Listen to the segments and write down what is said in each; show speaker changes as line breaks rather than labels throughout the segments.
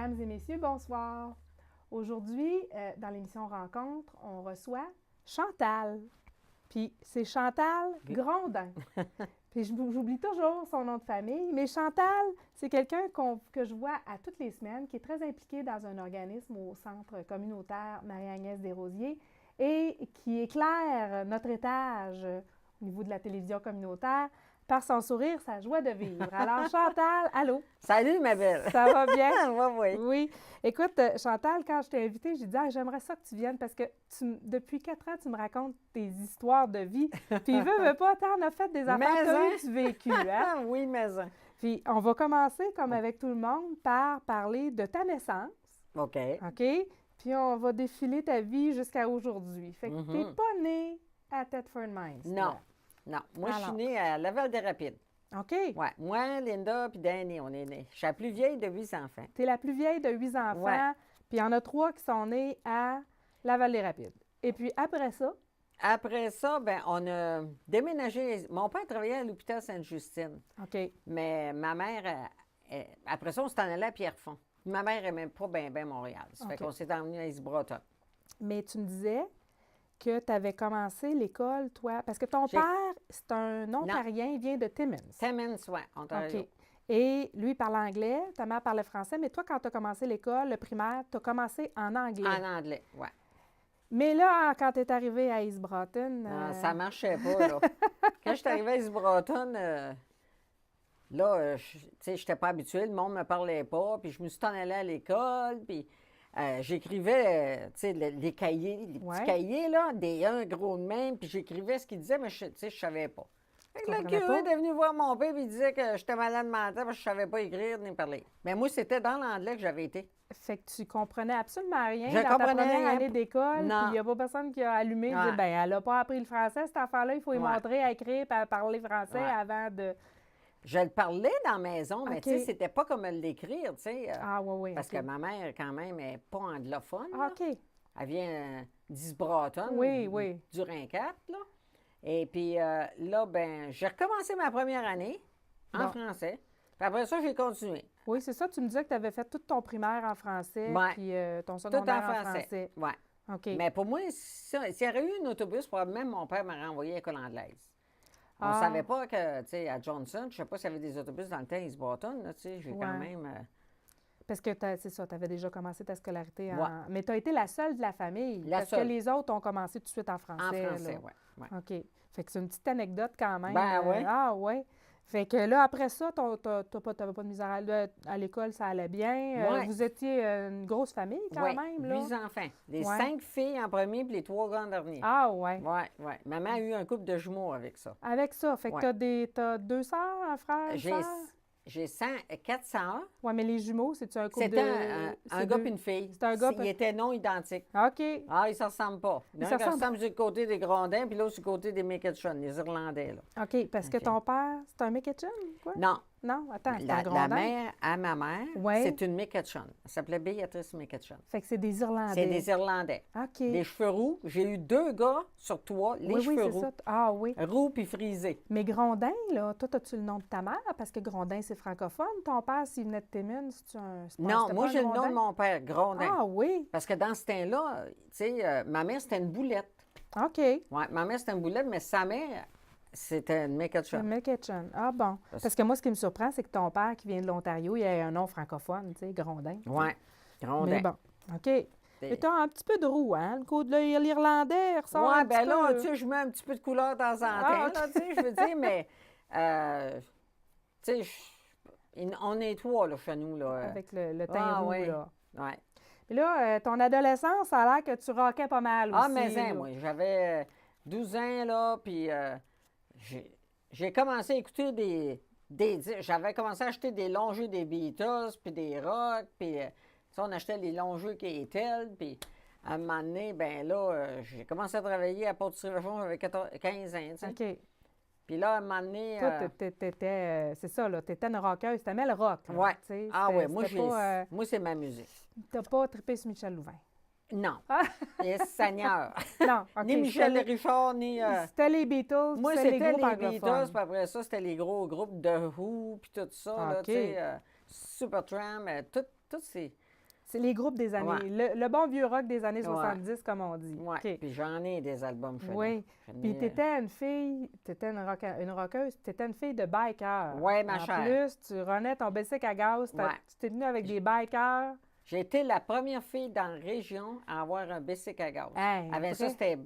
Mesdames et messieurs, bonsoir. Aujourd'hui, dans l'émission Rencontre, on reçoit Chantal. Puis c'est Chantal Grondin. Puis j'oublie toujours son nom de famille, mais Chantal, c'est quelqu'un que je vois à toutes les semaines, qui est très impliqué dans un organisme au Centre communautaire Marie-Agnès Desrosiers et qui éclaire notre étage au niveau de la télévision communautaire par son sourire, sa joie de vivre. Alors, Chantal, allô?
Salut, ma belle!
Ça va bien?
Oui.
Oui. Écoute, Chantal, quand je t'ai invitée, j'ai dit j'aimerais ça que tu viennes parce que depuis 4 ans, tu me racontes tes histoires de vie. Puis, veux pas, t'en as fait des affaires, t'as eu du vécu, hein?
Oui, mais...
Puis, on va commencer, comme avec tout le monde, par parler de ta naissance.
OK.
OK? Puis, on va défiler ta vie jusqu'à aujourd'hui. Fait que t'es pas née à Thetford Mines.
Non.
Là.
Non. Moi, je suis
Alors.
née à Laval-des-Rapides.
OK?
Ouais. Moi, Linda puis Danny, on est nés. Je suis la plus vieille de 8 enfants.
Tu es la plus vieille de 8 enfants,
Ouais.
puis il y en a 3 qui sont nés à Laval-des-Rapides. Et puis après ça,
Après ça, ben on a déménagé. Mon père travaillait à l'hôpital Sainte-Justine.
OK,
Mais ma mère, après ça, on s'en allait à Pierrefonds. Ma mère n'aimait pas bien Montréal. Ça fait
OK.
qu'on s'est emmené à Isbroton.
mais tu me disais que tu avais commencé l'école, toi, parce que ton
J'ai-
père, c'est un ontarien, il vient de Timmins.
Timmins, ouais, Ontario.
OK. Et lui, il parle anglais, ta mère parlait français, mais toi, quand tu as commencé l'école, le primaire, tu as commencé en anglais.
En anglais, ouais.
Mais là, quand tu es arrivé à East Broughton...
Non, ça marchait pas, là. Quand je suis arrivée à Isbroton, là, tu sais, je n'étais pas habituée, le monde ne me parlait pas, puis je me suis en allée à l'école, puis j'écrivais, tu sais, les cahiers, les
Ouais.
petits cahiers, là, un gros de même, puis j'écrivais ce qu'ils disaient, mais tu sais, je savais pas. Fait que le
comprenais
curé
pas?
est venu voir mon père, puis il disait que j'étais malade mental parce que je savais pas écrire ni parler. Mais moi, c'était dans l'anglais que j'avais été.
Fait que tu comprenais absolument rien
Je
dans ta
comprenais
première
rien.
année d'école,
Non.
puis il n'y a pas personne qui a allumé et dit
Ouais.
ben elle n'a pas appris le français, cette affaire-là, il faut lui
Ouais.
montrer à écrire et à parler français
Ouais.
avant de...
Je le parlais dans la maison, mais
OK.
tu sais, c'était pas comme l'écrire, tu sais.
Ah oui, oui.
Parce
OK.
que ma mère, quand même, n'est pas anglophone.
Ah,
là.
OK.
Elle vient d'Isbroton,
Oui, oui.
du Rincat, là. Et puis là, ben, j'ai recommencé ma première année en
Bon.
français. Puis après ça, j'ai continué.
Oui, c'est ça, tu me disais que tu avais fait tout ton primaire en français,
Ouais.
puis ton
Tout en
secondaire en
français.
français.
Ouais.
OK.
Mais pour moi, s'il y aurait eu un autobus, probablement mon père m'aurait envoyé à l'école anglaise. On ne
Ah.
savait pas que, tu sais, à Johnson, je ne sais pas s'il y avait des autobus dans le temps, East-Boston, là, tu sais, j'ai
Ouais.
quand même...
Parce que c'est ça, tu avais déjà commencé ta scolarité en...
Ouais.
Mais tu as été la seule de la famille.
La
parce
seule.
que les autres ont commencé tout de suite en français.
en français,
là.
oui. Ouais.
OK. Fait que c'est une petite anecdote quand même.
Ben ouais.
Ah ouais. Fait que là, après ça, t'avais pas de misère à l'école, ça allait bien.
Ouais.
Vous étiez une grosse famille quand
Ouais,
même, là.
8 enfants. Les
Ouais.
5 filles en premier puis les 3 gars en dernier.
Ah ouais.
Oui. Maman a eu un couple de jumeaux avec ça.
Avec ça, fait que
Ouais.
t'as 2 sœurs, un frère, une
J'ai
sœur?
400.
Ouais, mais les jumeaux, c'est-tu un couple de...
C'était un
c'est
gars
deux-
puis une fille.
C'est un gars
Ils étaient non identiques.
OK.
Ah, ils ne se ressemblent pas.
Ils se
L'un qui
ressemblent.
ressemble sur le côté des Grondins, puis l'autre sur le côté des McEachern, les Irlandais, là.
OK, parce que
OK.
ton père, c'est un McEachern, quoi?
Non,
Non, attends, c'est un
la
Grondin.
mère à ma mère,
Ouais.
c'est une McEachern. Elle s'appelait Béatrice McEachern.
Fait que c'est des Irlandais.
C'est des Irlandais.
OK.
Les cheveux roux. J'ai eu 2 gars sur 3, les
oui,
cheveux
c'est
roux.
ça. Ah oui.
Roux puis frisés.
Mais Grondin, là, toi, as-tu le nom de ta mère? Parce que Grondin, c'est francophone. Ton père, s'il venait de Timmins, c'est un...
Non,
c'était
moi,
pas un
j'ai le nom
Grondin?
de mon père, Grondin.
Ah oui.
Parce que dans ce temps-là, tu sais, ma mère, c'était une boulette.
OK.
Oui, ma mère, c'était une boulette, mais sa mère, c'était une
C'est
McEachern.
McEachern. Ah bon. Parce que moi, ce qui me surprend, c'est que ton père, qui vient de l'Ontario, il a un nom francophone, tu sais, Grondin.
Oui, Grondin.
Mais bon, OK. Mais t'as un petit peu de roux, hein? Le coup de l'Irlandais, il ressort
Oui,
un
bien
petit
là,
peu.
tu sais, je mets un petit peu de couleur de temps en temps,
Ah, OK.
là, tu sais, je veux dire, mais, tu sais, on nettoie, là, chez nous, là.
Avec le teint
Ah,
roux,
oui.
là.
Oui.
Puis là, ton adolescence, ça a l'air que tu rockais pas mal aussi.
Ah, mais
là.
moi, j'avais 12 ans, là, puis j'ai commencé à écouter j'avais commencé à acheter des longs jeux des Beatles, puis des rock, puis tu sais, on achetait les longs jeux qui étaient, puis à un moment donné, ben là, j'ai commencé à travailler à Port-du-Réflexion, j'avais 15 ans, tu sais.
OK.
Puis là, à un moment donné...
Toi, c'est ça, là, t'étais une rockeuse, t'aimais le rock. là,
ouais.
tu sais,
Ah
c'était-
oui, moi,
c'était pas,
moi, c'est ma musique.
t'as pas trippé sur Michel Louvain.
Non.
Ah!
Yes, Seigneur.
Non, OK.
Ni Michel
c'était
Richard, ni...
C'était les Beatles,
Moi,
c'était
c'était
groupes
les
anglophones.
Beatles, puis après ça, c'était les gros groupes de Who, puis tout ça, là,
OK.
tu sais, Supertramp, tous
C'est les groupes des années.
Ouais.
Le bon vieux rock des années
Ouais.
70, comme on dit.
Ouais.
OK.
Puis j'en ai des albums chez nous.
Oui.
J'en ai-
Puis t'étais une fille, t'étais une rockeuse, t'étais une fille de biker.
Ouais, ma
en
chère.
plus, tu renais ton bicycle à gaz,
Ouais.
tu t'es venu avec des bikers.
J'ai été la première fille dans la région à avoir un bicycle à gaz.
Hey,
Avec ça,
après?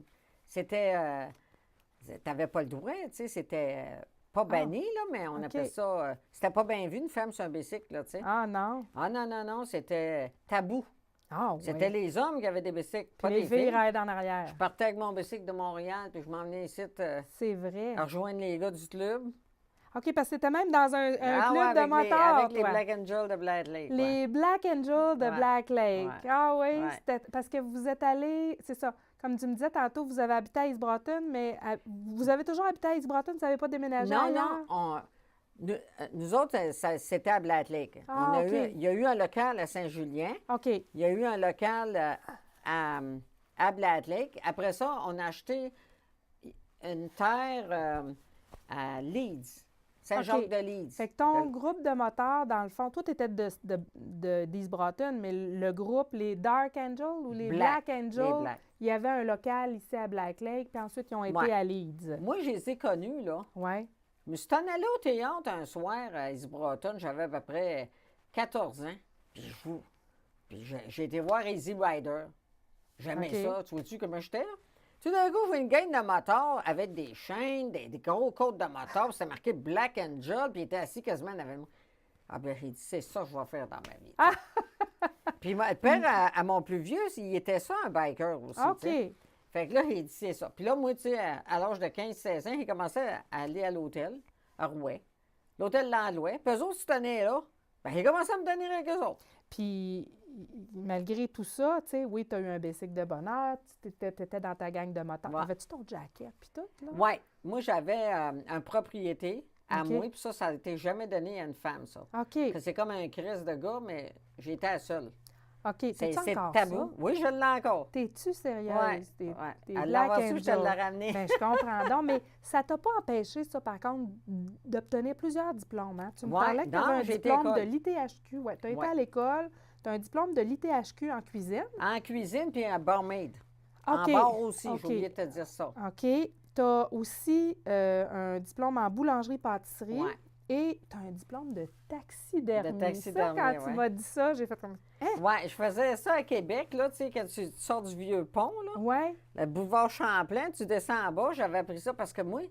t'avais pas le droit, tu sais, c'était pas banni, là, mais on
OK.
appelle ça, c'était pas bien vu, une femme sur un bicycle, là, tu sais.
Ah non.
Ah non, non, non, c'était tabou.
Ah
C'était
oui.
les hommes qui avaient des bicycles,
Puis
pas
les
des
filles
filles.
raident en arrière.
Je partais avec mon bicycle de Montréal, puis je m'en venais ici
C'est vrai.
à rejoindre les gars du club.
OK, parce que t'étais même dans un
Ah
club
ouais,
de
avec
motards,
avec les
toi.
Black Angels de Black Lake. ouais.
Les Black Angels de
Ouais.
Black Lake.
Ouais.
Ah oui,
Ouais.
c'était parce que vous êtes allés, c'est ça, comme tu me disais tantôt, vous avez habité à East Broughton, mais vous avez toujours habité à East Broughton, vous n'avez pas déménagé
Non,
ailleurs?
non, nous autres, c'était à Black Lake.
Ah,
On a
OK.
il y a eu un local à Saint-Julien.
OK.
Il y a eu un local à Black Lake. Après ça, on a acheté une terre à Leeds, Saint-Jacques-de-Leeds.
Fait que ton groupe de motards, dans le fond, toi, tu étais d'East Broughton, mais le groupe, les Dark Angels ou les Black
Les
Angels,
Black.
il y avait un local ici à Black Lake, puis ensuite, ils ont été
Ouais.
à Leeds.
Moi, je les ai connus, là.
Oui.
Je me suis en allé au théâtre un soir à East Broughton. J'avais à peu près 14 ans. Puis j'ai été voir Easy Rider. J'aimais
OK.
ça. Tu vois-tu comment j'étais, là? Tout d'un coup, je vois une gang de motards avec des chaînes, des gros côtes de motards. C'était marqué Black Angel, puis il était assis quasiment devant moi. Ah ben, j'ai dit, c'est ça que je vais faire dans ma vie. Puis le père, à mon plus vieux, il était ça, un biker aussi. tu sais.
OK.
Fait que là, il dit, c'est ça. Puis là, moi, tu sais, à l'âge de 15-16 ans, il commençait à aller à l'hôtel, à Rouet. L'hôtel Landlouet. Puis eux autres, se tenaient là. Ben, il commençait à me donner avec eux autres.
Puis, malgré tout ça, tu sais, oui, tu as eu un bicycle de bonheur, tu étais dans ta gang de motards.
Ouais.
Avais-tu ton jacket, puis tout, là?
Oui. Moi, j'avais un propriété à
OK.
moi, puis ça n'a été jamais donné à une femme, ça.
OK.
C'est comme un crise de gars, mais j'étais la seule.
OK.
C'est
T'es-tu encore
tabou.
ça?
Oui, je l'ai encore.
T'es-tu sérieuse?
Oui.
T'es
Ouais.
t'es
Elle
Black
l'a reçu, je te
Angel.
l'ai ramené.
Ben, je comprends donc, mais ça t'a pas empêché, ça, par contre, d'obtenir plusieurs diplômes, hein? Tu me
Ouais,
parlais que tu
non,
avais un
j'ai été
diplôme de
école.
l'ITHQ. Ouais, tu as été
Ouais.
à l'école, tu as un diplôme de l'ITHQ en cuisine.
En cuisine, puis en barmaid.
OK.
En bar aussi,
OK.
j'ai oublié de te dire ça.
OK. Tu as aussi un diplôme en boulangerie-pâtisserie.
Ouais.
Et tu as un diplôme de taxidermie.
De taxidermie,
Ça, quand tu
ouais.
m'as dit ça, j'ai fait comme...
Oui, je faisais ça à Québec, là, tu sais, quand tu sors du vieux pont, là,
Ouais.
le boulevard Champlain, tu descends en bas, j'avais appris ça parce que moi,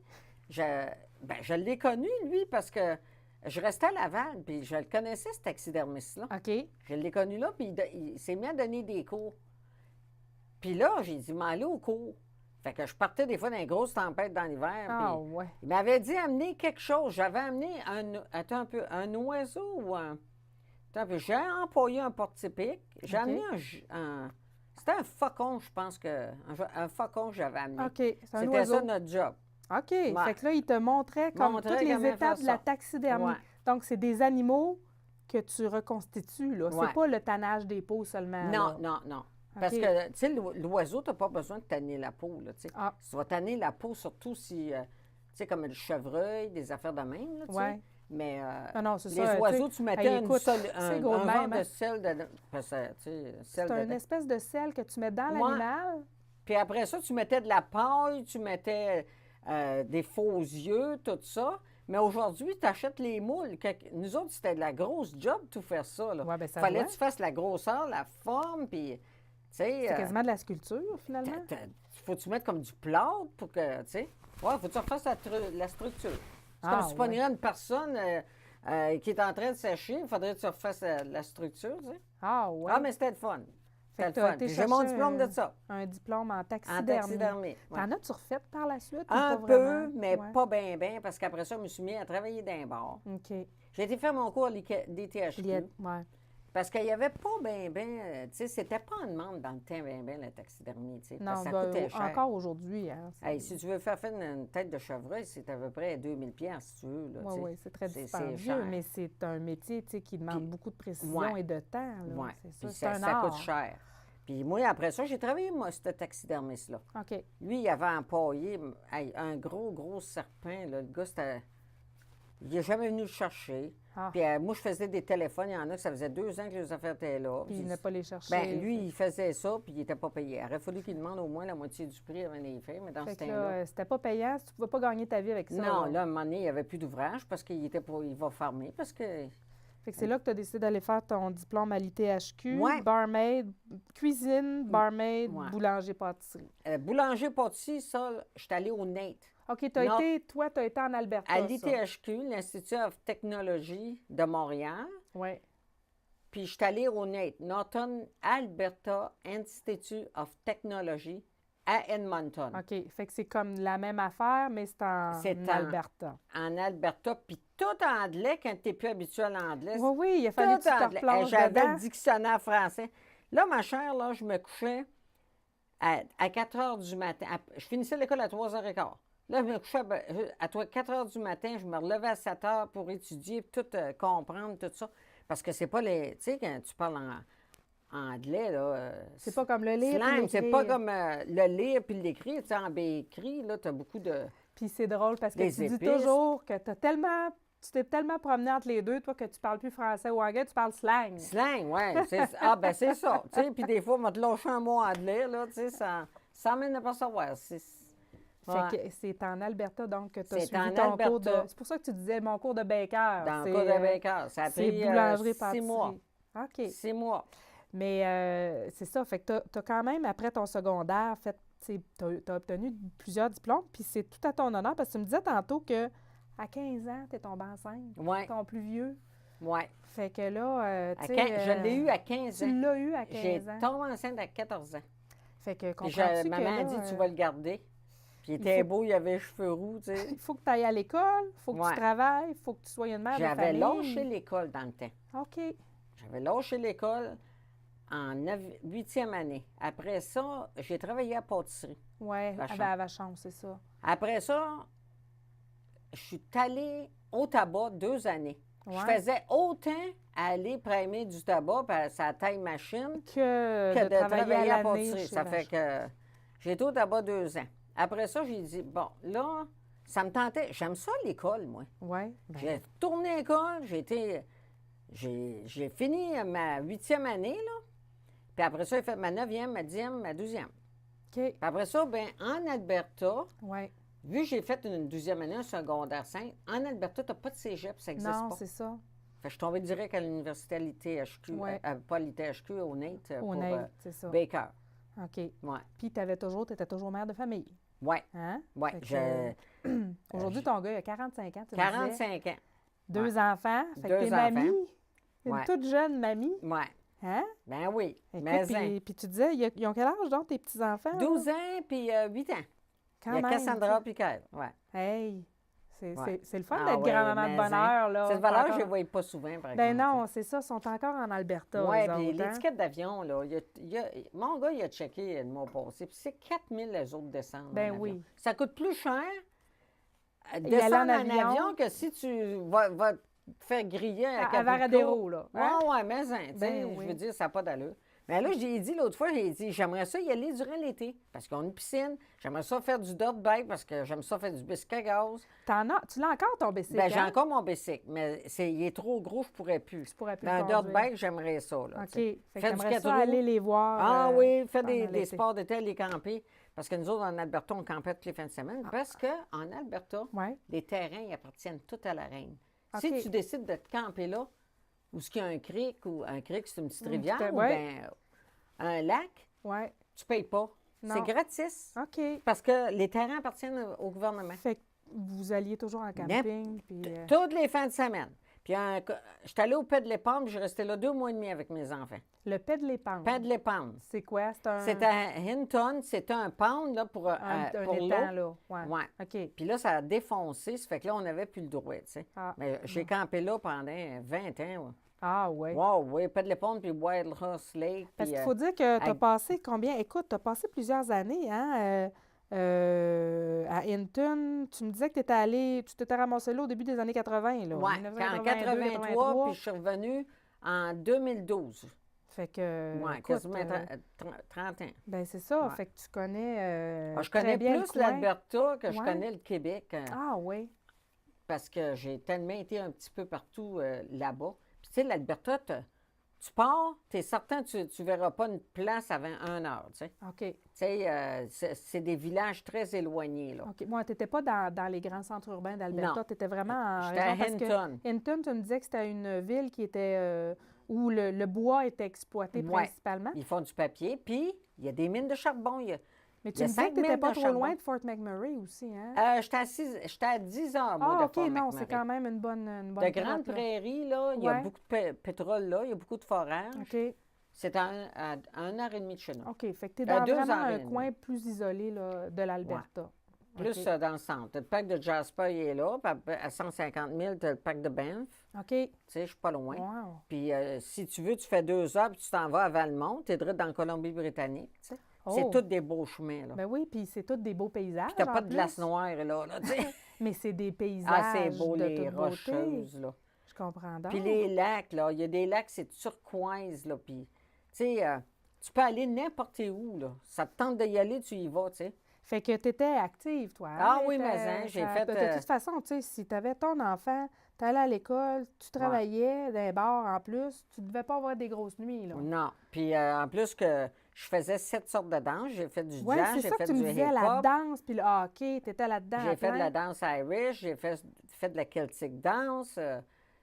je l'ai connu, lui, parce que je restais à Laval, puis je le connaissais, ce taxidermiste-là.
OK.
Je l'ai connu là, puis il s'est mis à donner des cours. Puis là, j'ai dit, m'aller au cours. Fait que je partais des fois dans les grosses tempêtes dans l'hiver.
Ah,
puis
ouais.
il m'avait dit amener quelque chose. J'avais amené attends un peu, un oiseau ou un. Attends un peu. J'ai employé un porte-épic. J'ai
OK.
amené c'était un faucon, je pense que. Un faucon que j'avais amené.
OK. C'est un
C'était
oiseau.
ça notre job.
OK. Fait que là, il te montrait comme
Montrait
toutes les
comment
étapes
faire
de la
ça.
taxidermie.
Ouais.
Donc, c'est des animaux que tu reconstitues, là.
Ouais.
C'est pas le tannage des peaux seulement,
Non,
là.
non, non. Parce
OK.
que, tu sais, l'oiseau, tu n'as pas besoin de tanner la peau, là, tu sais.
Ah.
Tu vas tanner la peau surtout si, tu sais, comme le chevreuil, des affaires de même, là, tu sais.
Ouais.
Mais
Non, c'est
les
ça.
oiseaux,
tu sais,
tu mettais
hey, écoute,
un
c'est gros de
genre
même, hein.
de sel dedans. Parce que, tu sais, sel
C'est une
dedans.
espèce de sel que tu mets dans
Ouais.
l'animal.
Puis après ça, tu mettais de la paille, tu mettais des faux yeux, tout ça. Mais aujourd'hui, tu achètes les moules. Nous autres, c'était de la grosse job, tout faire ça, là.
Ouais, ben ça
Fallait
doit.
que tu fasses la grosseur, la forme, puis, tu sais...
C'est quasiment de la sculpture, finalement.
Faut que tu mettes comme du plâtre pour que, tu sais... Ouais, faut que tu refasses la structure. C'est
Ah,
comme si tu pognerais une personne qui est en train de sécher, il faudrait que tu refasses la structure, tu sais.
Ah, ouais.
Ah, mais c'était le fun.
Fait
C'était
que
le
t'as
fun.
été
Puis j'ai mon
chercher
diplôme de ça,
un diplôme en
en
taxidermie.
taxidermie. ouais.
T'en as-tu refait par la suite? ou
Un
pas
peu,
vraiment?
mais
Ouais.
pas bien, bien, parce qu'après ça, je me suis mis à travailler dans un bar.
OK.
J'ai été faire mon cours à d'ITHQ.
Ouais.
Parce qu'il n'y avait pas bien, bien, tu sais, c'était pas en demande dans le temps, bien, bien, la taxidermie, tu sais.
Non,
parce que ça
ben,
coûtait cher.
encore aujourd'hui, hein.
Hey, si tu veux faire une tête de chevreuil, c'est à peu près 2000 pièces si tu veux. Là, tu sais.
Oui, c'est très
C'est
dispendieux,
cher.
mais c'est un métier, tu sais, qui demande
Puis-
beaucoup de précision
ouais.
et de temps, là.
Ouais.
C'est
Puis
ça, c'est un
ça
art.
coûte cher. Puis moi, après ça, j'ai travaillé, moi, ce taxidermiste-là.
OK.
Lui, il avait empaillé un gros serpent. Là. Le gars, c'était... Il n'est jamais venu le chercher.
Ah.
Puis moi, je faisais des téléphones. Il y en a que ça faisait 2 ans que les affaires étaient là.
Puis il n'a pas les chercher.
Ben, lui, il faisait ça, puis il n'était pas payé. Il aurait fallu qu'il demande au moins la moitié du prix avant les faits, mais dans
Fait
ce
que
temps-là.
là, c'était pas payant, tu ne pouvais pas gagner ta vie avec ça.
Non, là, à un moment donné, il n'y avait plus d'ouvrage parce qu'il était pas, il va farmer, parce que.
Fait que c'est là que tu as décidé d'aller faire ton diplôme à l'ITHQ,
Ouais.
barmaid, cuisine, barmaid,
Ouais.
boulanger-pâtisserie.
Boulanger-pâtissier, ça, je suis allée au NATE.
OK, tu
Non.
as été en Alberta,
À
ça.
l'ITHQ, l'Institut of Technology de Montréal.
Oui.
Puis je suis allée au NATE, Northern Alberta Institute of Technology, à Edmonton.
OK, fait que c'est comme la même affaire, mais c'est en Alberta.
En Alberta, puis tout en anglais quand tu n'es plus habitué à l'anglais.
Oui, oui, il a fallu que tu te
anglais.
replonges
J'avais
dedans.
le dictionnaire français. Là, ma chère, là, je me couchais à 4 heures du matin. Je finissais l'école à 3h15. Là, je me couchais à 4 heures du matin. Je me relevais à 7 heures pour étudier, tout comprendre, tout ça. Parce que c'est pas les... Tu sais, quand tu parles en anglais, là...
C'est pas comme le lire puis
slang, c'est
l'écrire.
pas comme le lire puis l'écrire. Tu sais, en écrit, là, tu as beaucoup de...
Puis c'est drôle parce que
Des
tu dis
épices.
toujours que tu t'es tellement promené entre les deux, toi, que tu parles plus français ou anglais, tu parles slang.
Slang, oui. Ah, ben c'est ça. Tu sais, puis des fois, on va te lâcher un mot anglais, là, tu sais, ça m'aide de pas savoir.
Fait que c'est en Alberta, donc, que tu as
C'est
suivi
en
ton cours
Alberta.
de... C'est pour ça que tu disais mon cours de baker.
Dans le
C'est,
cours de Baker. Ça a
c'est
pris
boulangerie
6
pâtisserie.
mois.
OK.
6 mois.
Mais c'est ça, fait que tu as quand même, après ton secondaire, tu as obtenu plusieurs diplômes, puis c'est tout à ton honneur, parce que tu me disais tantôt que à 15 ans, tu es tombée enceinte,
Oui,
ton plus vieux.
oui.
Fait que là, tu sais...
Je l'ai eu à 15 ans.
Tu l'as eu à
J'ai
15 ans.
tombé enceinte à 14 ans.
Fait que
Puis
comprends-tu que
maman a
là,
dit, tu vas le garder. Puis il
il
était
faut-
beau, il avait les cheveux roux, tu sais.
il faut que tu ailles à l'école, il faut que
Ouais.
tu travailles, il faut que tu sois une mère de
J'avais
famille.
lâché l'école dans le temps.
OK.
J'avais lâché l'école en 8e année. Après ça, j'ai travaillé à pâtisserie.
Oui,
Vachon.
à Vachon, c'est ça.
Après ça, je suis allée au tabac 2 années.
Ouais.
Je faisais autant aller primer du tabac, puis ça a taille machine,
Que
que
de
de travailler à la
l'année
pâtisserie.
chez
Ça fait
Vachon.
que j'ai été au tabac 2 ans. Après ça, j'ai dit, bon, là, ça me tentait. J'aime ça, l'école, moi.
Oui.
J'ai retourné à l'école, j'ai fini ma 8e année, là. Puis après ça, j'ai fait ma 9e, ma 10e, ma 12e.
OK.
Puis après ça, bien, en Alberta,
Oui.
vu que j'ai fait une 12e année, un secondaire 5, en Alberta, tu n'as pas de cégep, ça n'existe
Non,
pas.
c'est ça.
Fait que je suis tombée direct à l'université à l'ITHQ,
Ouais.
pas à l'ITHQ, au NATE,
Au
pour
NAIT, c'est ça.
Baker.
OK.
Ouais.
Puis tu étais toujours mère de famille.
Ouais,
Hein?
ouais.
Fait que, aujourd'hui, ton gars, il a 45 ans, tu me disais.
45 ans.
2 enfants. Fait que
2
t'es mamie.
enfants.
Une
Ouais.
toute jeune mamie.
Ouais.
Hein?
Ben oui.
Écoute,
Mais
puis tu disais, ils ont quel âge, donc, tes petits-enfants?
12 ans puis 8 ans.
Quand
Il y a
même,
Cassandra puis Kyle. Ouais.
tu sais. Hey!
Ouais.
C'est le fun
Ah
d'être
ouais,
grand-maman de
mais
bonheur, là.
Cette valeur,
Encore-
je ne les voyais pas souvent, par
Ben
exemple.
non, c'est ça, ils sont encore en Alberta,
Oui,
eux
puis
autres, hein?
l'étiquette d'avion, là, mon gars, il a checké le mois passé, puis c'est 4 000 les autres descendre.
Ben
en avion.
oui.
Ça coûte plus cher
Y aller
descendre
en
en
avion
avion que si tu vas te faire griller à
À Varadero, là. hein?
Oui, oui, mais tu sais,
Ben oui.
je veux dire, ça n'a pas d'allure. Mais là, j'ai dit l'autre fois, j'ai dit, j'aimerais ça y aller durant l'été, parce qu'on a une piscine. J'aimerais ça faire du dirt bike, parce que j'aime ça faire du biscuit à gaz.
Tu l'as encore, ton bicycle,
Ben, j'ai
hein?
encore mon bicycle, mais il est trop gros, je ne pourrais plus.
Tu pourrais plus
Dans
le
un dirt
conduire.
bike, j'aimerais ça. Là,
OK.
tu sais.
Fait que
Faire du
t'aimerais ça
4 roues.
aller les voir.
Ah oui, faire
pendant
des
l'été.
sports d'été, aller camper. Parce que nous autres, en Alberta, on campait toutes les fins de semaine. Parce qu'en Alberta,
Ouais.
les terrains ils appartiennent tous à la reine.
OK.
Si tu décides de te camper là, où il y a un creek, ou un creek, c'est une petite rivière,
petite-
ou
ouais.
bien un lac,
Ouais.
tu ne payes pas.
Non.
C'est gratis.
OK.
Parce que les terrains appartiennent au gouvernement.
Fait que vous alliez toujours en camping, puis...
Toutes les fins de semaine. Puis, je suis allée au Pet de l'Épande, puis je restais là 2 mois et demi avec mes enfants.
le pet de l'épande.
Pet de l'Épande.
C'est quoi? C'est un...
C'est à Hinton, c'est un pound là, pour
un
pour
étang,
l'eau.
là. Ouais.
Ouais.
OK.
Puis là, ça a défoncé, ça fait que là, on n'avait plus le droit, tu sais.
Ah.
Mais j'ai campé là pendant 20 ans. Ouais.
Ah, oui.
Wow, oui, Pet de l'Épande, puis Wild Horse Lake.
Parce
puis,
qu'il faut dire que tu as
à-
passé combien? Écoute, tu as passé plusieurs années, hein? À Hinton, tu me disais que tu t'étais ramassé là au début des années 80, là.
ouais,
1982,
en 83, puis je suis revenue en 2012.
Fait que,
Oui,
écoute,
quasiment 30 ans.
ben c'est ça,
Ouais.
fait que tu connais
Ah, je
très
connais
bien le
plus
coin.
l'Alberta que je
Ouais.
connais le Québec.
Ah oui.
parce que j'ai tellement été un petit peu partout là-bas. Puis, tu sais, l'Alberta, tu pars, tu es certain que tu ne verras pas une place avant 1 heure, tu sais.
OK.
Tu sais, c'est des villages très éloignés, là.
OK. Moi, tu n'étais pas dans les grands centres urbains d'Alberta.
Non.
Tu étais vraiment en
J'étais à
région, parce que
Hinton.
Hinton, tu me disais que c'était une ville qui était où le bois était exploité
Ouais.
principalement.
Ils font du papier, puis il y a des mines de charbon.
Mais
il y
tu
a
me disais
5
que tu n'étais
mines
pas
de
trop
charbon.
loin de Fort McMurray aussi, hein?
J'étais à 10 heures, moi, de
OK,
Fort
non,
McMurray.
c'est quand même une bonne
De
trotte,
grandes
là.
prairies, là, il y a
Ouais.
beaucoup de pétrole, là, il y a beaucoup de forages.
OK.
C'est à 1 heure et demie de chez nous.
OK. Fait que tu es dans
2
vraiment
heures et
un
demie.
coin plus isolé là, de l'Alberta.
Plus
OK.
dans le centre. Le parc de Jasper, il est là. Puis à 150 000, tu as le parc de Banff.
OK.
Tu sais, je suis pas loin.
Wow.
Puis si tu veux, tu fais 2 heures, puis tu t'en vas à Valmont. Tu es direct dans la Colombie-Britannique. Tu sais. C'est
Oh.
tous des beaux chemins, là.
Ben oui, puis c'est tous des beaux paysages.
Puis t'as pas
en
de glace
plus.
noire, là, tu sais.
Mais c'est des paysages
Ah, c'est beau,
de
les
toute beauté.
rocheuses, là.
Je comprends donc.
Puis les lacs, là, il y a des lacs, c'est turquoise, là. Puis, tu sais, tu peux aller n'importe où, là. Ça te tente d'y aller, tu y vas, tu sais.
Fait que tu étais active, toi. Hein?
Ah oui, mais hein, j'ai fait,
De toute façon, tu sais, si tu avais ton enfant, tu allais à l'école, tu travaillais dans les bars en plus, tu devais pas avoir des grosses nuits, là.
Non. Puis en plus que je faisais 7 sortes de danse. J'ai fait du
Oui,
jazz,
c'est
j'ai
ça que
fait
tu me
du
disais, la
hip-hop.
danse, puis le hockey, tu étais là-dedans.
J'ai
à
fait de la
plein.
danse Irish, j'ai fait de la Celtic dance,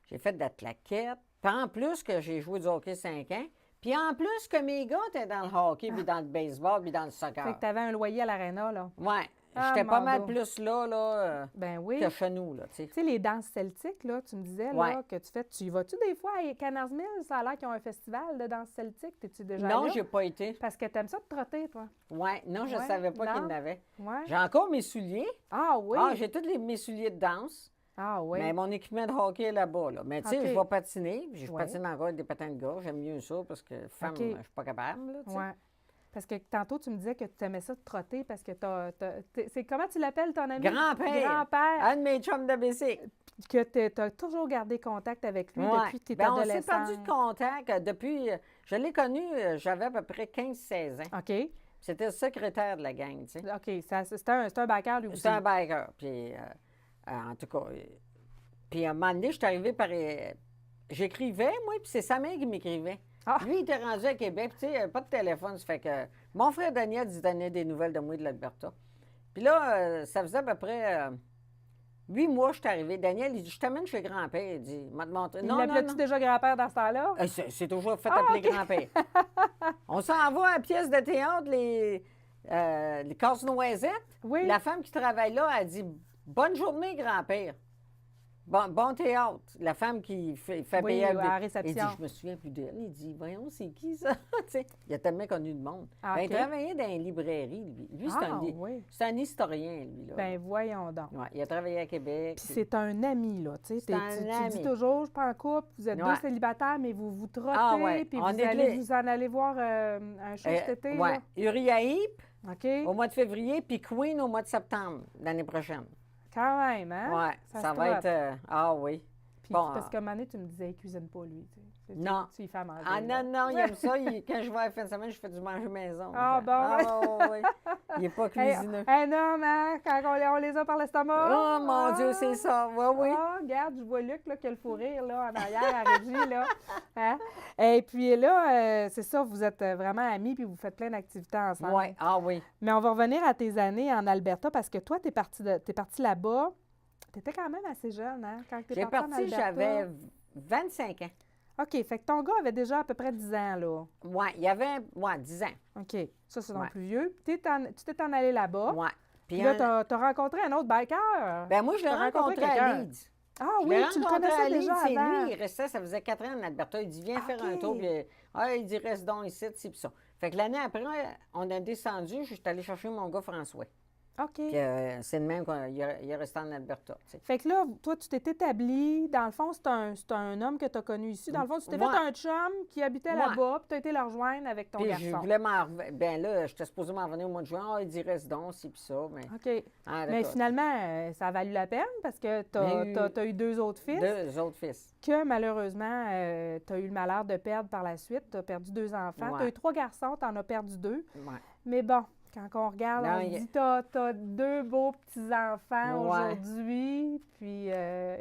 j'ai fait de la claquette. Puis en plus que j'ai joué du hockey 5 ans. Puis en plus que mes gars étaient dans le hockey, puis dans le baseball, puis dans le soccer.
Fait que tu avais un loyer à l'aréna, là.
Ouais.
Ah,
J'étais pas
mon
mal
gars.
plus là
Ben oui.
que chez nous, là, tu sais.
Tu sais, les danses celtiques, là, tu me disais,
Ouais.
là, que tu fais. Tu y vas-tu des fois à Canars Mill? Ça a l'air qu'ils ont un festival de danse celtique. T'es-tu déjà
Non,
là?
j'ai pas été.
Parce que t'aimes ça de trotter, toi.
Ouais, non, je
Ouais,
savais pas qu'il y
non.
en avait.
Ouais.
J'ai encore mes souliers.
Ah oui?
Ah, j'ai tous mes souliers de danse.
Ah oui.
Mais mon équipement de hockey est là-bas, là. Mais tu sais,
OK.
je vais patiner, puis je
Ouais.
patine encore avec des patins de gars. J'aime mieux ça parce que femme,
OK.
je suis pas capable, là, tu sais.
Ouais. Parce que tantôt, tu me disais que tu aimais ça de trotter parce que c'est comment tu l'appelles, ton ami?
Grand-père.
Grand-père.
Un de mes chums de bicycle.
Que tu as toujours gardé contact avec lui
Ouais.
depuis que tu étais
Ben, on
adolescente.
s'est perdu de contact depuis... je l'ai connu, j'avais à peu près 15-16 ans.
OK.
C'était le secrétaire de la gang, tu sais.
OK. C'est un biker, lui aussi.
C'était un biker. Puis, en tout cas... puis, à un moment donné, je suis arrivée par... j'écrivais, moi, puis c'est sa mère qui m'écrivait.
Ah.
Lui, il était rendu à Québec, puis tu sais, il n'y avait pas de téléphone. Ça fait que mon frère Daniel il donnait des nouvelles de moi de l'Alberta. Puis là, ça faisait à peu près 8 mois que je suis arrivée. Daniel, il dit, je t'amène chez grand-père. Il dit, m'a te montrer.
Il
Non,
l'appelait-tu déjà grand-père dans ce temps-là?
C'est toujours fait appeler
OK.
grand-père. On s'en va à la pièce de théâtre, les Casse-Noisettes.
Oui.
La femme qui travaille là, elle dit, bonne journée, grand-père. Bon théâtre. La femme qui fait
Oui,
payer
à la
Il
réception.
dit, je me souviens plus d'elle. Il dit, voyons, c'est qui ça? Tu sais, il a tellement connu de monde.
Ah,
Ben,
OK.
Il travaillait dans une librairie, lui. Lui, c'est
Ah,
un,
oui.
c'est un historien, lui. Là.
Ben voyons donc.
Ouais, il a travaillé à Québec.
Puis c'est un ami, là. Tu sais,
C'est un
tu dis
ami.
toujours, je suis pas en couple, vous êtes
Ouais.
deux célibataires, mais vous vous trottez,
Ah ouais,
puis
on
vous
est
allez
les-
vous en aller voir un show cet été,
ouais.
là.
Uriaïp
OK?
au mois de février, puis Queen au mois de septembre l'année prochaine.
Quand même, hein?
Ouais, ça
se
va
trotte.
être. Ah oui.
Puis
bon,
parce qu'à un moment donné, tu me disais, il cuisine pas, lui. Tu sais.
Non.
Tu y fais à manger.
Ah
là.
non, non, il aime ça. Quand je vais à la fin de semaine, je fais du manger maison.
Ah, bon.
Ah oui. Il n'est pas
Hey,
cuisineux.
un homme, hein? Quand on les a par l'estomac.
Oh mon Dieu, c'est ça. Oui, oui.
Ah, regarde, je vois Luc là, qui a le fou rire là, en arrière à Régie. Là. Hein? Et puis là, c'est ça, vous êtes vraiment amis puis vous faites plein d'activités ensemble.
Oui, ah oui.
Mais on va revenir à tes années en Alberta parce que toi, tu es parti là-bas. Tu étais quand même assez jeune, hein? Quand tu es
J'ai
parti en
parti,
Alberta.
j'avais 25 ans.
OK, fait que ton gars avait déjà à peu près 10 ans, là.
Oui, il y avait 10 ans.
OK, ça, c'est ton
Ouais.
plus vieux. Tu t'es en allé là-bas.
Oui.
Puis là, tu as rencontré un autre biker.
Ben moi, je l'ai
t'as rencontré
rencontré à
quelqu'un.
Leeds.
Ah
Je
oui,
l'ai
tu le
rencontré
connaissais
à Leeds,
déjà
c'est
avant.
lui, il restait, ça faisait 4 ans en Alberta. Il dit, viens faire un
OK.
tour. Puis, il dit, reste donc ici, ci, puis ça. Fait que l'année après, on a descendu, je suis allée chercher mon gars François.
OK.
Puis c'est le même qu'il est resté en Alberta. Tu sais.
Fait que là, toi, tu t'es établi. Dans le fond, c'est un homme que tu as connu ici. Dans le fond, tu t'es fait
Ouais.
un chum qui habitait
Ouais.
là-bas, puis tu as été le rejoindre avec ton
Puis
garçon.
je voulais m'en revenir. Ben là, j'étais supposé m'en revenir au mois de juin. Ah, il dit, reste donc, ci, puis ça. Mais,
OK.
ah,
Mais
d'accord.
finalement, ça a valu la peine parce que tu as,
Mais-
eu 2 autres fils
2 autres fils.
que malheureusement, tu as eu le malheur de perdre par la suite. Tu as perdu 2 enfants.
Ouais.
Tu as eu 3 garçons, tu en as perdu 2.
Ouais.
Mais bon, Quand on regarde,
Non,
on se dit, t'as deux beaux petits-enfants
Ouais.
aujourd'hui, puis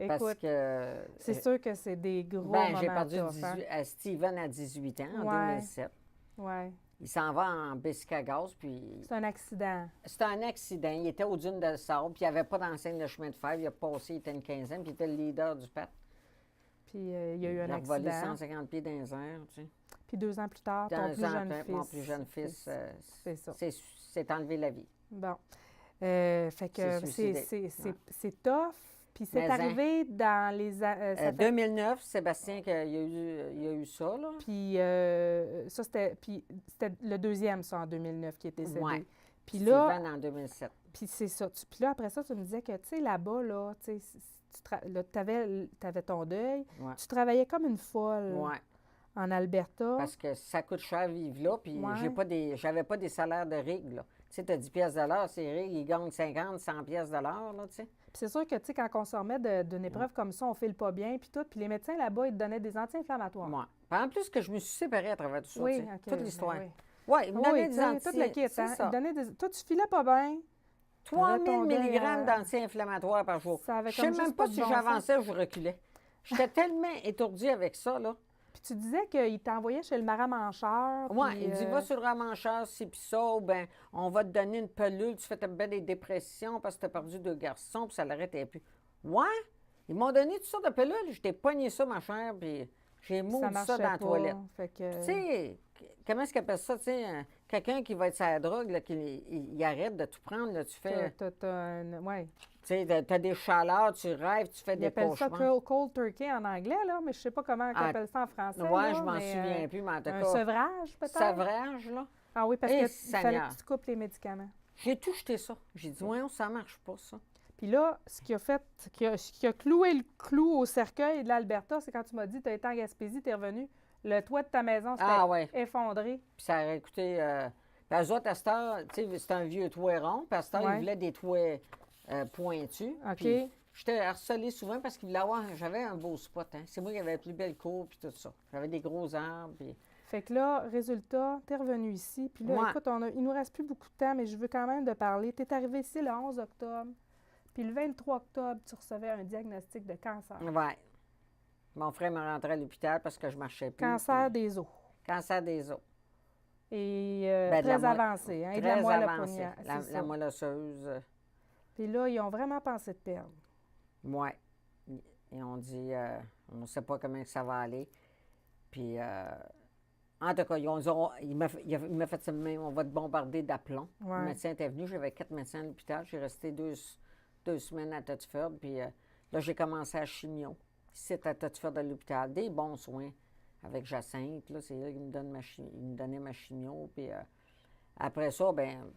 Parce
écoute,
que
c'est sûr que c'est des gros
ben, j'ai
moments
perdu
tough, hein?
Steven à 18 ans en
Ouais.
2007.
Ouais,
Il s'en va en bicycle à gaz, puis
c'est un accident.
c'était un accident. Il était aux dunes de sable, puis il n'y avait pas d'enseigne de chemin de fer. Il a passé, il était une quinzaine, puis il était le leader du PAT.
Puis il y a eu un
Il a volé
accident.
150 pieds dans les airs, tu sais.
Puis 2 ans plus tard, ton
Dans
plus
un
jeune
an,
fils.
mon plus jeune fils,
c'est ça.
s'est enlevé la vie.
Bon. Fait
s'est
que
suicidé.
c'est tough. Puis c'est
Mais, hein.
arrivé dans les... ça fait-
2009, Sébastien, il a eu ça, là.
Puis ça, c'était le deuxième, ça, en 2009, qui est décédé.
Ouais.
Puis là,
Steven en 2007.
puis c'est ça. Puis là, après ça, tu me disais que, tu sais, là-bas, là, tu avais ton deuil.
Ouais.
Tu travaillais comme une folle
Ouais.
en Alberta.
Parce que ça coûte cher vivre là, puis
Ouais.
j'avais pas des salaires de rigue, là. Tu sais, tu as 10 pièces de l'heure, c'est rigue, ils gagnent 50, 100 pièces de l'heure, là, tu sais.
Puis c'est sûr que, tu sais, quand on se remet d'une épreuve comme ça, on file pas bien, puis tout. Puis les médecins, là-bas, ils te donnaient des anti-inflammatoires.
Ouais. Puis en plus que je me suis séparée à travers tout ça,
Oui,
tu sais,
OK,
toute l'histoire.
ben oui.
Oui, ils me donnaient
Oui,
des
tu sais,
anti...
tout le kit,
c'est
hein.
ça.
Ils te donnaient toi, tu filais pas bien.
3000
ton deuil,
mg d'anti-inflammatoires par jour.
ça avait
Je sais
comme
même
juste
pas
pas de
si
bon
j'avançais ou je reculais. J'étais tellement étourdie avec ça, là.
Puis tu disais qu'il t'envoyait chez le maramancheur.
Oui,
puis,
il dit, va sur le ramancheur, ci puis ça, ou bien on va te donner une pelule, tu fais bien des dépressions parce que tu as perdu 2 garçons, puis ça l'arrêtait plus. Ouais, ils m'ont donné toutes sortes de pelules, j'étais pogné ça, ma chère, puis j'ai
ça
maudit ça
marchait
dans la
pas.
toilette.
Fait que...
Tu sais, comment est-ce qu'ils appellent ça, tu sais, quelqu'un qui va être sur la drogue, là, il arrête de tout prendre, là, tu fais,
Ouais.
tu sais, t'as des chaleurs, tu rêves, tu fais
Ils
des
appellent ça
cauchemars.
cold turkey en anglais, là, mais je sais pas comment ils appellent ça en français.
Ouais,
là,
je m'en
mais,
souviens plus, mais en tout
un
cas,
sevrage, peut-être?
sevrage, là.
Ah oui, parce
Eh,
qu'il fallait
Seigneur.
que tu coupes les médicaments.
J'ai tout jeté ça. J'ai dit, voyons, ça marche pas, ça.
Puis là, ce qui a cloué le clou au cercueil de l'Alberta, c'est quand tu m'as dit que tu as été en Gaspésie, tu es revenu, le toit de ta maison s'était
Ah ouais.
effondré.
Puis ça aurait coûté... puis eux autres, à cette heure, tu sais, c'est un vieux toit rond. Puis à cette heure,
Ouais.
ils voulaient des toits pointus.
OK.
Puis j'étais harcelée souvent parce qu'ils voulaient avoir... J'avais un beau spot, hein. C'est moi qui avais la plus belle cour, puis tout ça. J'avais des gros arbres, puis...
Fait que là, résultat, tu es revenu ici. Puis là,
Ouais.
écoute, il nous reste plus beaucoup de temps, mais je veux quand même te parler. Tu es arrivé ici le 11 octobre. Puis le 23 octobre, tu recevais un diagnostic de cancer.
Ouais. Mon frère me rentrait à l'hôpital parce que je marchais plus.
Cancer
puis-
des os.
Cancer des os.
Et
Ben, de la
très
moelle-
avancé, hein, et de
Très
la moelle
avancé.
épinière,
La,
c'est
la
ça.
moelle osseuse.
Puis là, ils ont vraiment pensé de perdre.
Ouais. Et on dit, on ne sait pas comment ça va aller. Puis, en tout cas, il m'a fait ça de même, on va te bombarder d'aplomb.
Ouais.
Le médecin était venu, j'avais 4 médecins à l'hôpital. J'ai resté deux semaines à Thetford. Puis là, j'ai commencé à chimio. Ici, à Thetford à l'hôpital. Des bons soins avec Jacinthe. Là, c'est là qu'il me donnait ma chimio. Puis après ça, ben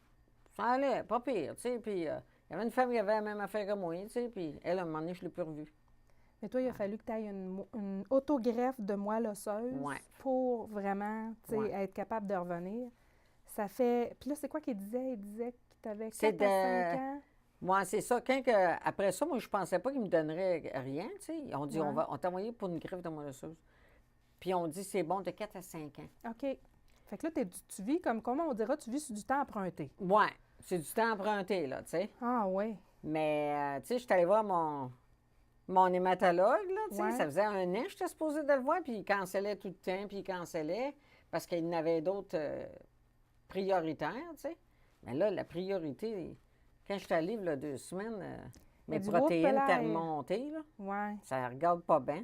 ça allait, pas pire, tu sais. Puis il y avait une femme qui avait la même affaire que moi, tu sais. Puis elle, à un moment donné, je ne l'ai plus revue.
Mais toi, il a fallu que tu ailles une autogreffe de moelle osseuse
Ouais.
pour vraiment tu sais,
Ouais.
être capable de revenir. Ça fait. Puis là, c'est quoi qu'il disait? Il disait que tu avais 4
C'est
à 5 ans.
Moi, c'est ça. Après ça, moi, je pensais pas qu'ils me donneraient rien, tu sais. On dit,
Ouais.
on t'a envoyé pour une greffe de moelle osseuse. Puis on dit, c'est bon de 4 à 5 ans.
OK. Fait que là, tu vis comme, comment on dira, tu vis sur du temps emprunté.
Ouais, c'est du temps emprunté, là, tu sais.
Ah, oui.
Mais, tu sais, je suis allée voir mon hématologue, là, tu sais.
Ouais.
Ça faisait un an, j'étais supposée de le voir, puis il cancellait tout le temps, puis il cancellait, parce qu'il y en avait d'autres prioritaires, tu sais. Mais là, la priorité, quand je suis allée, il y a 2 semaines, mes
du
protéines étaient
whoop-palaille.
remontées, là.
Ouais.
Ça regarde pas bien.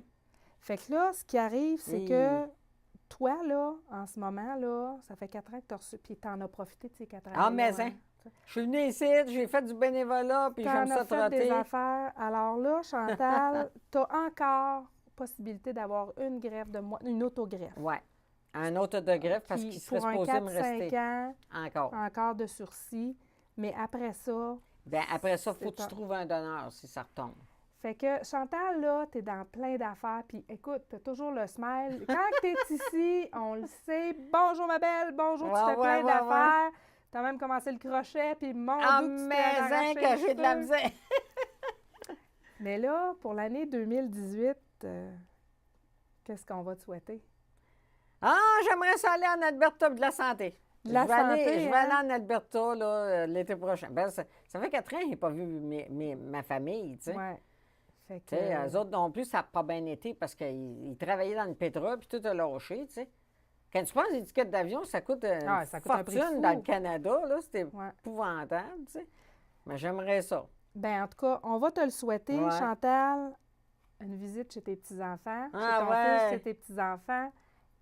Fait que là, ce qui arrive, c'est
Et-
que toi, là, en ce moment, là, ça fait 4 ans que tu as reçu, puis tu en as profité de ces 4 ans.
Ah, mais hein. Je suis venue ici, j'ai fait du bénévolat, puis
Tu
j'aime
as
ça
fait des
trotter.
affaires. Alors là, Chantal, tu as encore possibilité d'avoir une greffe de une autogreffe.
Ouais. Un autre de greffe parce
Puis
qu'il serait
pour un
supposé me
4-5
rester
ans,
encore.
encore de sursis. Mais après ça,
Bien, après ça, il faut
c'est
que tu
un-
trouves un donneur si ça retombe.
fait que Chantal, là, t'es dans plein d'affaires. Puis écoute, t'as toujours le smile. Quand t'es ici, on le sait. Bonjour ma belle, bonjour, tu
Ouais,
fais
ouais,
plein
ouais,
d'affaires. T'as même commencé le crochet, puis mon
Ah,
Dieu, que tu
mais
t'es
hein,
arraché
que
les
j'ai de la
cheveux.
misère.
Mais là, pour l'année 2018, qu'est-ce qu'on va te souhaiter?
Ah, j'aimerais ça aller en Alberta de la santé.
De la
je vais aller,
santé,
je vais
hein?
aller en Alberta là, l'été prochain. Ben, ça fait 4 ans que je n'ai pas vu ma famille, tu sais.
Ouais. Fait que,
Tu sais, eux autres non plus, ça n'a pas bien été parce qu'ils travaillaient dans le pétrole puis tout a lâché, tu sais. Quand tu penses l'étiquette d'avion, ça coûte une
ça coûte un prix de
fortune
fou.
dans le Canada, là. C'était
ouais.
épouvantable, tu sais. Mais j'aimerais ça.
Ben, en tout cas, on va te le souhaiter,
Ouais.
Chantal. Une visite chez tes petits-enfants, chez
Ah
ton
ouais.
fils, chez tes petits-enfants.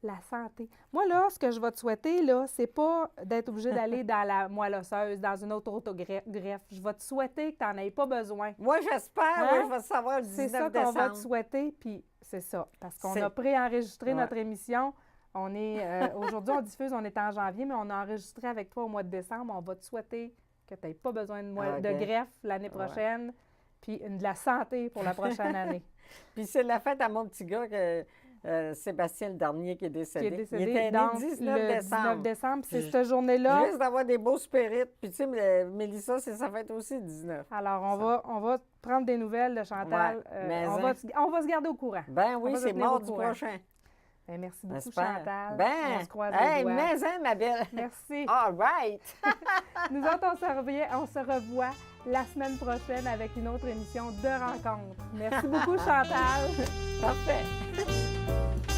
La santé. Moi, là, ce que je vais te souhaiter, là, c'est pas d'être obligé d'aller dans la moelle osseuse, dans une autre autogreffe. Je vais te souhaiter que tu n'en aies pas besoin.
Moi, j'espère,
Hein?
oui, je vais savoir le 19
C'est ça
décembre.
qu'on va te souhaiter, puis c'est ça. Parce qu'on
C'est-
a préenregistré
Ouais.
notre émission. On est aujourd'hui, on diffuse, on est en janvier, mais on a enregistré avec toi au mois de décembre. On va te souhaiter que tu n'aies pas besoin de,
Ah,
de
ok.
greffe l'année
Ouais.
prochaine, puis de la santé pour la prochaine année.
Puis c'est la fête à mon petit gars, Sébastien le dernier, qui est
Qui
décédé.
est décédé
Il était né
donc,
le 19
le
décembre.
19 décembre. C'est
Je-
cette
Je
journée-là.
risque d'avoir des beaux spirites. Puis tu sais, Mélissa, c'est sa fête aussi, le 19.
Alors, on va prendre des nouvelles de Chantal.
Ouais, mais
on,
hein.
on va se garder au courant.
Ben
On
oui,
va se
c'est
tenir au
mardi
courant.
prochain.
Ben, merci beaucoup,
J'espère.
Chantal.
Ben,
on se croise
hey,
les doigts.
mais hein, ma belle.
Merci.
All right.
Nous autres, on se revoit la semaine prochaine avec une autre émission de rencontre. Merci beaucoup, Chantal.
Parfait.